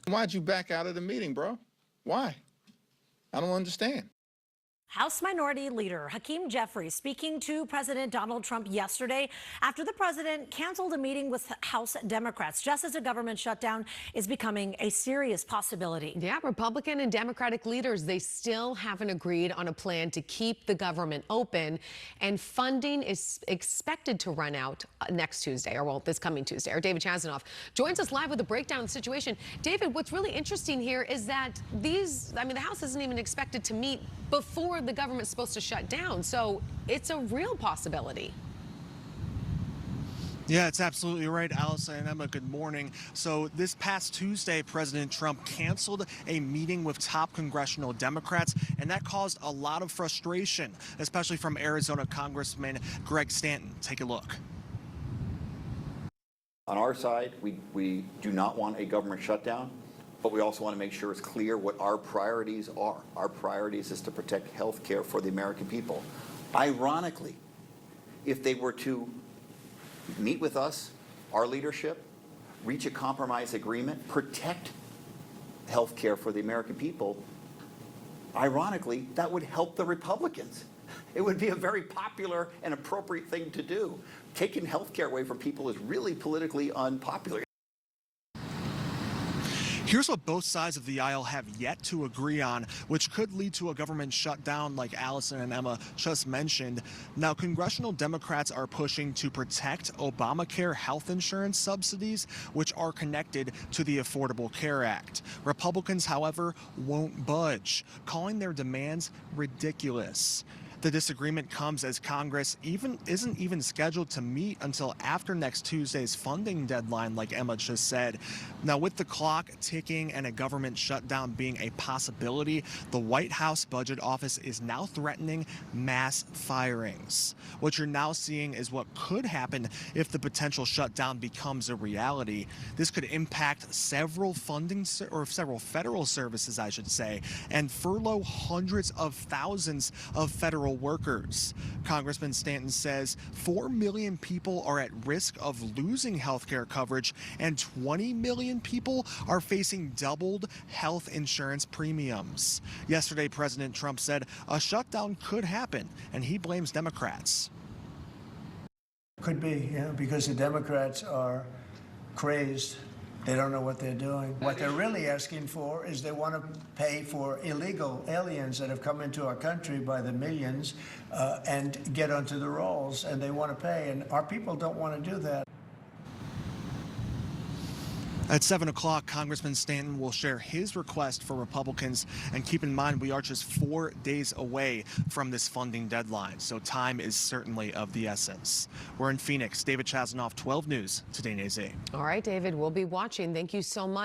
Why'd you back out of the meeting, bro? Why? I don't understand. House Minority Leader Hakeem Jeffries speaking to President Donald Trump yesterday after the president canceled a meeting with House Democrats just as a government shutdown is becoming a serious possibility. Yeah, Republican and Democratic leaders, they still haven't agreed on a plan to keep the government open, and funding is expected to run out next Tuesday, or well, this coming Tuesday. Our David Chazanoff joins us live with a breakdown of the situation. David, what's really interesting here is that the House isn't even expected to meet before the government's supposed to shut down. So it's a real possibility. Yeah, it's absolutely right, Allison and Emma. Good morning. So this past Tuesday, President Trump canceled a meeting with top congressional Democrats, and that caused a lot of frustration, especially from Arizona Congressman Greg Stanton. Take a look. On our side, we do not want a government shutdown, but we also want to make sure it's clear what our priorities are. Our priorities is to protect health care for the American people. Ironically, if they were to meet with us, our leadership, reach a compromise agreement, protect health care for the American people, ironically, that would help the Republicans. It would be a very popular and appropriate thing to do. Taking health care away from people is really politically unpopular. Here's what both sides of the aisle have yet to agree on, which could lead to a government shutdown like Allison and Emma just mentioned. Now, congressional Democrats are pushing to protect Obamacare health insurance subsidies, which are connected to the Affordable Care Act. Republicans, however, won't budge, calling their demands ridiculous. The disagreement comes as Congress isn't even scheduled to meet until after next Tuesday's funding deadline, like Emma just said. Now, with the clock ticking and a government shutdown being a possibility, the White House Budget Office is now threatening mass firings. What you're now seeing is what could happen if the potential shutdown becomes a reality. This could impact several federal services, I should say, and furlough hundreds of thousands of federal workers. Congressman Stanton says 4 million people are at risk of losing health care coverage, and 20 million people are facing doubled health insurance premiums. Yesterday, President Trump said a shutdown could happen, and he blames Democrats. Could be, because the Democrats are crazed. They don't know what they're doing. What they're really asking for is they want to pay for illegal aliens that have come into our country by the millions and get onto the rolls, and they want to pay, and our people don't want to do that. At 7 o'clock, Congressman Stanton will share his request for Republicans. And keep in mind, we are just 4 days away from this funding deadline, so time is certainly of the essence. We're in Phoenix. David Chazanoff, 12 News, Today in AZ. All right, David, we'll be watching. Thank you so much.